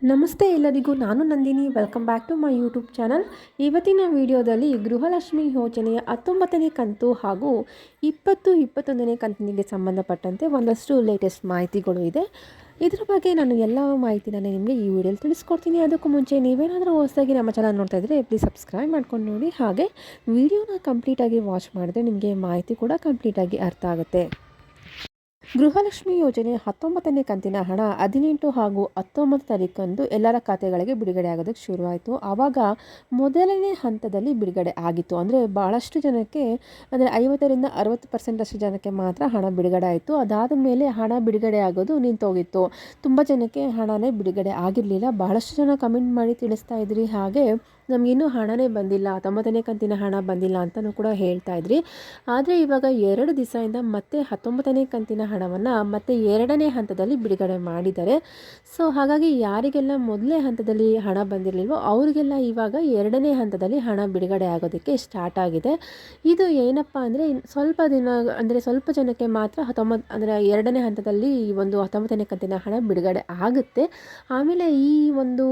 ನಮಸ್ತೆ ಎಲ್ಲರಿಗೂ, ನಾನು Nandini. Welcome back to my YouTube channel. ಇವತ್ತಿನ ವಿಡಿಯೋದಲ್ಲಿ ಗೃಹಲಕ್ಷ್ಮಿ ಯೋಜನೆಯ 19ನೇ ಕಂತು ಹಾಗೂ 21ನೇ ಕಂತಿನಿಗೆ ಸಂಬಂಧಪಟ್ಟಂತೆ ಒಂದಷ್ಟು ಲೇಟೆಸ್ಟ್ ಮಾಹಿತಿಗಳು ಇದೆ. ಇದ್ರ ಬಗ್ಗೆ ನಾನು ಎಲ್ಲ ಮಾಹಿತಿನ ನಿಮಗೆ ಈ ವಿಡಿಯೋಲಿ ತಿಳಿಸ್ಕೊಡ್ತೀನಿ. ಅದಕ್ಕೂ ಮುಂಚೆ ನೀವೇನಾದರೂ ಹೊಸದಾಗಿ ನಮ್ಮ ಚಾನಲ್ ನೋಡ್ತಾ ಇದ್ದರೆ ಪ್ಲೀಸ್ ಸಬ್ಸ್ಕ್ರೈಬ್ ಮಾಡ್ಕೊಂಡು ನೋಡಿ. ಹಾಗೆ ವಿಡಿಯೋನ ಕಂಪ್ಲೀಟಾಗಿ ವಾಚ್ ಮಾಡಿದ್ರೆ ನಿಮಗೆ ಮಾಹಿತಿ ಕೂಡ ಕಂಪ್ಲೀಟಾಗಿ ಅರ್ಥ ಆಗುತ್ತೆ. ಗೃಹಲಕ್ಷ್ಮಿ ಯೋಜನೆ 19ನೇ ಕಂತಿನ ಹಣ 18 ಹಾಗೂ 19 ತಾರೀಕಂದು ಎಲ್ಲರ ಖಾತೆಗಳಿಗೆ ಬಿಡುಗಡೆ ಆಗೋದಕ್ಕೆ ಶುರುವಾಯಿತು. ಆವಾಗ ಮೊದಲನೇ ಹಂತದಲ್ಲಿ ಬಿಡುಗಡೆ ಆಗಿತ್ತು. ಅಂದರೆ ಭಾಳಷ್ಟು ಜನಕ್ಕೆ, ಅಂದರೆ 50ರಿಂದ 60% ಅಷ್ಟು ಜನಕ್ಕೆ ಮಾತ್ರ ಹಣ ಬಿಡುಗಡೆ ಆಯಿತು. ಅದಾದ ಮೇಲೆ ಹಣ ಬಿಡುಗಡೆ ಆಗೋದು ನಿಂತೋಗಿತ್ತು. ತುಂಬ ಜನಕ್ಕೆ ಹಣನೇ ಬಿಡುಗಡೆ ಆಗಿರಲಿಲ್ಲ. ಬಹಳಷ್ಟು ಜನ ಕಮೆಂಟ್ ಮಾಡಿ ತಿಳಿಸ್ತಾ ಇದ್ರಿ. ಹಾಗೆ ನಮಗಿನ್ನೂ ಹಣನೇ ಬಂದಿಲ್ಲ, 19ನೇ ಕಂತಿನ ಹಣ ಬಂದಿಲ್ಲ ಅಂತಲೂ ಕೂಡ ಹೇಳ್ತಾ ಇದ್ರಿ. ಆದರೆ ಇವಾಗ 2 ದಿವಸದಿಂದ ಮತ್ತೆ 19ನೇ ಕಂತಿನ ಹಣವನ್ನು ಮತ್ತೆ 2ನೇ ಹಂತದಲ್ಲಿ ಬಿಡುಗಡೆ ಮಾಡಿದ್ದಾರೆ. ಸೊ ಹಾಗಾಗಿ ಯಾರಿಗೆಲ್ಲ ಮೊದಲನೇ ಹಂತದಲ್ಲಿ ಹಣ ಬಂದಿರಲಿಲ್ವೋ ಅವರಿಗೆಲ್ಲ ಇವಾಗ 2ನೇ ಹಂತದಲ್ಲಿ ಹಣ ಬಿಡುಗಡೆ ಆಗೋದಕ್ಕೆ ಸ್ಟಾರ್ಟ್ ಆಗಿದೆ. ಇದು ಏನಪ್ಪ ಅಂದರೆ ಸ್ವಲ್ಪ ದಿನ, ಅಂದರೆ ಸ್ವಲ್ಪ ಜನಕ್ಕೆ ಮಾತ್ರ 2ನೇ ಹಂತದಲ್ಲಿ ಈ ಒಂದು 19ನೇ ಕಂತಿನ ಹಣ ಬಿಡುಗಡೆ ಆಗುತ್ತೆ. ಆಮೇಲೆ ಈ ಒಂದು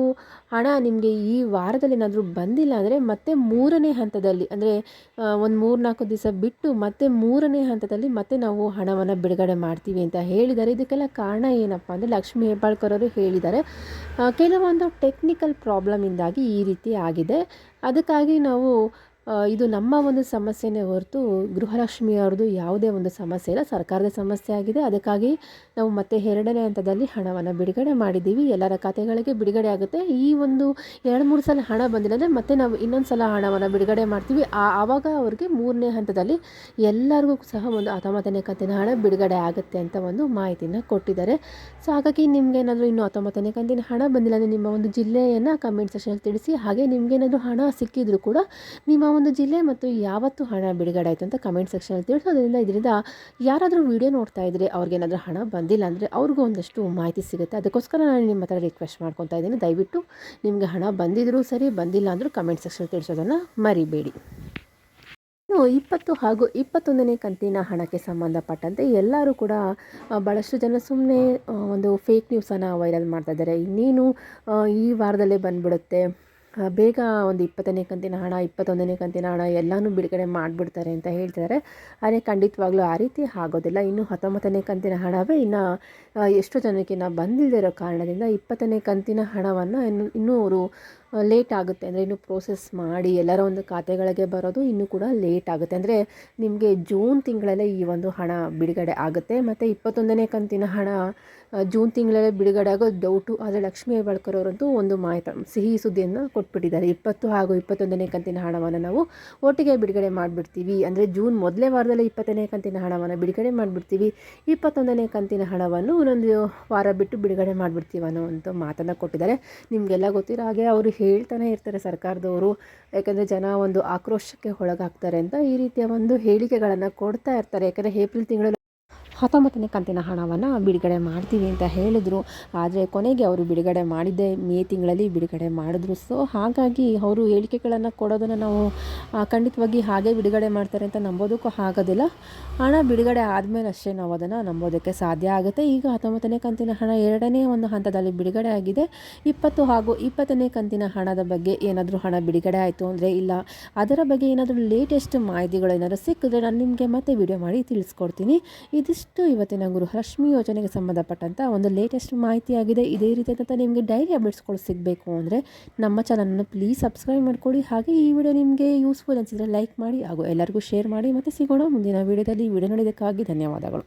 ಹಣ ನಿಮಗೆ ಈ ವಾರದಲ್ಲಿ ಏನಾದರೂ ಬಂದಿಲ್ಲ ಅಂದರೆ ಮತ್ತೆ 3ನೇ ಹಂತದಲ್ಲಿ, ಅಂದರೆ ಒಂದು 3-4 ದಿವಸ ಬಿಟ್ಟು ಮತ್ತೆ 3ನೇ ಹಂತದಲ್ಲಿ ಮತ್ತೆ ನಾವು ಹಣವನ್ನು ಬಿಡುಗಡೆ ಮಾಡ್ತೀವಿ ಅಂತ ಹೇಳಿದ್ದಾರೆ. ಇದಕ್ಕೆಲ್ಲ ಕಾರಣ ಏನಪ್ಪ ಅಂದರೆ ಲಕ್ಷ್ಮೀ ಹೆಬ್ಬಾಳ್ಕರ್ ಅವರು ಹೇಳಿದ್ದಾರೆ, ಕೆಲವೊಂದು ಟೆಕ್ನಿಕಲ್ ಪ್ರಾಬ್ಲಮಿಂದಾಗಿ ಈ ರೀತಿ ಆಗಿದೆ. ಅದಕ್ಕಾಗಿ ನಾವು ಇದು ನಮ್ಮ ಒಂದು ಸಮಸ್ಯೆನೇ ಹೊರತು ಗೃಹಲಕ್ಷ್ಮಿ ಅವ್ರದ್ದು ಯಾವುದೇ ಒಂದು ಸಮಸ್ಯೆ ಇಲ್ಲ, ಸರ್ಕಾರದ ಸಮಸ್ಯೆ ಆಗಿದೆ. ಅದಕ್ಕಾಗಿ ನಾವು ಮತ್ತೆ 2ನೇ ಹಂತದಲ್ಲಿ ಹಣವನ್ನು ಬಿಡುಗಡೆ ಮಾಡಿದ್ದೀವಿ. ಎಲ್ಲರ ಖಾತೆಗಳಿಗೆ ಬಿಡುಗಡೆ ಆಗುತ್ತೆ. ಈ ಒಂದು 2-3 ಸಲ ಹಣ ಬಂದಿಲ್ಲ ಅಂದರೆ ಮತ್ತೆ ನಾವು ಇನ್ನೊಂದು ಸಲ ಹಣವನ್ನು ಬಿಡುಗಡೆ ಮಾಡ್ತೀವಿ. ಆವಾಗ ಅವ್ರಿಗೆ 3ನೇ ಹಂತದಲ್ಲಿ ಎಲ್ಲರಿಗೂ ಸಹ ಒಂದು 19ನೇ ಕಂತಿನ ಹಣ ಬಿಡುಗಡೆ ಆಗುತ್ತೆ ಅಂತ ಒಂದು ಮಾಹಿತಿನ ಕೊಟ್ಟಿದ್ದಾರೆ. ಸೊ ಹಾಗಾಗಿ ನಿಮಗೇನಾದರೂ ಇನ್ನೂ 19ನೇ ಕಂತಿನ ಹಣ ಬಂದಿಲ್ಲ ಅಂದರೆ ನಿಮ್ಮ ಒಂದು ಜಿಲ್ಲೆಯನ್ನು ಕಮೆಂಟ್ ಸೆಕ್ಷನಲ್ಲಿ ತಿಳಿಸಿ. ಹಾಗೆ ನಿಮಗೇನಾದರೂ ಹಣ ಸಿಕ್ಕಿದ್ರು ಕೂಡ ನಿಮ್ಮ ಒಂದು ಜಿಲ್ಲೆ ಮತ್ತು ಯಾವತ್ತು ಹಣ ಬಿಡುಗಡೆ ಆಯಿತು ಅಂತ ಕಮೆಂಟ್ ಸೆಕ್ಷನಲ್ಲಿ ತಿಳಿಸೋದ್ರಿಂದ ಇದರಿಂದ ಯಾರಾದರೂ ವಿಡಿಯೋ ನೋಡ್ತಾ ಇದ್ದರೆ ಅವ್ರಿಗೇನಾದರೂ ಹಣ ಬಂದಿಲ್ಲ ಅಂದರೆ ಅವ್ರಿಗೂ ಒಂದಷ್ಟು ಮಾಹಿತಿ ಸಿಗುತ್ತೆ. ಅದಕ್ಕೋಸ್ಕರ ನಾನು ನಿಮ್ಮ ಹತ್ರ ರಿಕ್ವೆಸ್ಟ್ ಮಾಡ್ಕೊತಾ ಇದ್ದೀನಿ, ದಯವಿಟ್ಟು ನಿಮಗೆ ಹಣ ಬಂದಿದ್ದರೂ ಸರಿ, ಬಂದಿಲ್ಲ ಅಂದರೂ ಕಮೆಂಟ್ ಸೆಕ್ಷನ್ ತಿಳಿಸೋದನ್ನು ಮರಿಬೇಡಿ. ಇನ್ನು 20 ಹಾಗೂ 21ನೇ ಕಂತಿನ ಹಣಕ್ಕೆ ಸಂಬಂಧಪಟ್ಟಂತೆ ಎಲ್ಲರೂ ಕೂಡ ಭಾಳಷ್ಟು ಜನ ಸುಮ್ಮನೆ ಒಂದು ಫೇಕ್ ನ್ಯೂಸನ್ನು ವೈರಲ್ ಮಾಡ್ತಾ ಇದ್ದಾರೆ. ಇನ್ನೇನು ಈ ವಾರದಲ್ಲೇ ಬಂದುಬಿಡುತ್ತೆ, ಬೇಗ ಒಂದು 20ನೇ ಕಂತಿನ ಹಣ, 21ನೇ ಕಂತಿನ ಹಣ ಎಲ್ಲನೂ ಬಿಡುಗಡೆ ಮಾಡಿಬಿಡ್ತಾರೆ ಅಂತ ಹೇಳ್ತಿದ್ದಾರೆ. ಆದರೆ ಖಂಡಿತವಾಗ್ಲೂ ಆ ರೀತಿ ಆಗೋದಿಲ್ಲ. ಇನ್ನು 19ನೇ ಕಂತಿನ ಹಣವೇ ಇನ್ನು ಎಷ್ಟೋ ಜನಕ್ಕೆ ಬಂದಿಲ್ಲದೆ ಇರೋ ಕಾರಣದಿಂದ 20ನೇ ಕಂತಿನ ಹಣವನ್ನು ಇನ್ನೂ ಅವರು ಲೇಟ್ ಆಗುತ್ತೆ. ಅಂದರೆ ಇನ್ನೂ ಪ್ರೋಸೆಸ್ ಮಾಡಿ ಎಲ್ಲರ ಒಂದು ಖಾತೆಗಳಿಗೆ ಬರೋದು ಇನ್ನೂ ಕೂಡ ಲೇಟ್ ಆಗುತ್ತೆ. ಅಂದರೆ ನಿಮಗೆ ಜೂನ್ ತಿಂಗಳಲ್ಲೇ ಈ ಒಂದು ಹಣ ಬಿಡುಗಡೆ ಆಗುತ್ತೆ. ಮತ್ತು 21ನೇ ಕಂತಿನ ಹಣ ಜೂನ್ ತಿಂಗಳಲ್ಲೇ ಬಿಡುಗಡೆ ಆಗೋದು ಡೌಟು. ಆದರೆ ಲಕ್ಷ್ಮೀ ಹೆಬ್ಬಾಳ್ಕರ್ ಅವರಂತೂ ಒಂದು ಸಿಹಿ ಸುದ್ದಿಯನ್ನು ಕೊಟ್ಬಿಟ್ಟಿದ್ದಾರೆ. 20 ಹಾಗೂ 21ನೇ ಕಂತಿನ ಹಣವನ್ನು ನಾವು ಒಟ್ಟಿಗೆ ಬಿಡುಗಡೆ ಮಾಡಿಬಿಡ್ತೀವಿ. ಅಂದರೆ ಜೂನ್ ಮೊದಲೇ ವಾರದಲ್ಲೇ 20ನೇ ಕಂತಿನ ಹಣವನ್ನು ಬಿಡುಗಡೆ ಮಾಡಿಬಿಡ್ತೀವಿ, 21ನೇ ಕಂತಿನ ಹಣವನ್ನು ಒಂದೊಂದು ವಾರ ಬಿಟ್ಟು ಬಿಡುಗಡೆ ಮಾಡಿಬಿಡ್ತೀವಿ ಅನ್ನೋ ಒಂದು ಮಾತನ್ನು ಕೊಟ್ಟಿದ್ದಾರೆ. ನಿಮಗೆಲ್ಲ ಗೊತ್ತಿರೋ ಹಾಗೆ ಅವರು ಹೇಳ್ತಾನೆ ಇರ್ತಾರೆ ಸರ್ಕಾರದವರು, ಯಾಕಂದರೆ ಜನ ಒಂದು ಆಕ್ರೋಶಕ್ಕೆ ಒಳಗಾಗ್ತಾರೆ ಅಂತ ಈ ರೀತಿಯ ಒಂದು ಹೇಳಿಕೆಗಳನ್ನು ಕೊಡ್ತಾ ಇರ್ತಾರೆ. ಯಾಕಂದರೆ ಏಪ್ರಿಲ್ ತಿಂಗಳಲ್ಲಿ 19ನೇ ಕಂತಿನ ಹಣವನ್ನು ಬಿಡುಗಡೆ ಮಾಡ್ತೀವಿ ಅಂತ ಹೇಳಿದರು. ಆದರೆ ಕೊನೆಗೆ ಅವರು ಬಿಡುಗಡೆ ಮಾಡಿದ್ದೇ ಮೇ ತಿಂಗಳಲ್ಲಿ ಬಿಡುಗಡೆ ಮಾಡಿದ್ರು. ಸೊ ಹಾಗಾಗಿ ಅವರು ಹೇಳಿಕೆಗಳನ್ನು ಕೊಡೋದನ್ನು ನಾವು ಖಂಡಿತವಾಗಿ ಹಾಗೆ ಬಿಡುಗಡೆ ಮಾಡ್ತಾರೆ ಅಂತ ನಂಬೋದಕ್ಕೂ ಆಗೋದಿಲ್ಲ. ಹಣ ಬಿಡುಗಡೆ ಆದಮೇಲೆ ಅಷ್ಟೇ ನಾವು ಅದನ್ನು ನಂಬೋದಕ್ಕೆ ಸಾಧ್ಯ ಆಗುತ್ತೆ. ಈಗ 19ನೇ ಕಂತಿನ ಹಣ 2ನೇ ಒಂದು ಹಂತದಲ್ಲಿ ಬಿಡುಗಡೆ ಆಗಿದೆ. 20 ಹಾಗೂ 20ನೇ ಕಂತಿನ ಹಣದ ಬಗ್ಗೆ ಏನಾದರೂ ಹಣ ಬಿಡುಗಡೆ ಆಯಿತು ಅಂದರೆ ಇಲ್ಲ, ಅದರ ಬಗ್ಗೆ ಏನಾದರೂ ಲೇಟೆಸ್ಟ್ ಮಾಹಿತಿಗಳು ಏನಾದರೂ ಸಿಕ್ಕಿದ್ರೆ ನಾನು ನಿಮಗೆ ಮತ್ತೆ ವಿಡಿಯೋ ಮಾಡಿ ತಿಳಿಸ್ಕೊಡ್ತೀನಿ. ಇದಿಷ್ಟು ಇವತ್ತಿನ ಗೃಹಲಕ್ಷ್ಮಿ ಯೋಜನೆಗೆ ಸಂಬಂಧಪಟ್ಟಂಥ ಒಂದು ಲೇಟೆಸ್ಟ್ ಮಾಹಿತಿಯಾಗಿದೆ. ಇದೇ ರೀತಿಯಾದಂಥ ನಿಮಗೆ ಡೈಲಿ ಅಪ್ಡೇಟ್ಸ್ಗಳು ಸಿಗಬೇಕು ಅಂದರೆ ನಮ್ಮ ಚಾನಲನ್ನು ಪ್ಲೀಸ್ ಸಬ್ಸ್ಕ್ರೈಬ್ ಮಾಡ್ಕೊಳ್ಳಿ. ಹಾಗೆ ಈ ವಿಡಿಯೋ ನಿಮಗೆ ಯೂಸ್ಫುಲ್ ಅನಿಸಿದರೆ ಲೈಕ್ ಮಾಡಿ ಹಾಗೂ ಎಲ್ಲರಿಗೂ ಶೇರ್ ಮಾಡಿ. ಮತ್ತು ಸಿಗೋಣ ಮುಂದಿನ ವಿಡಿಯೋದಲ್ಲಿ. ವಿಡಿಯೋ ನೋಡಿದ್ದಕ್ಕಾಗಿ ಧನ್ಯವಾದಗಳು.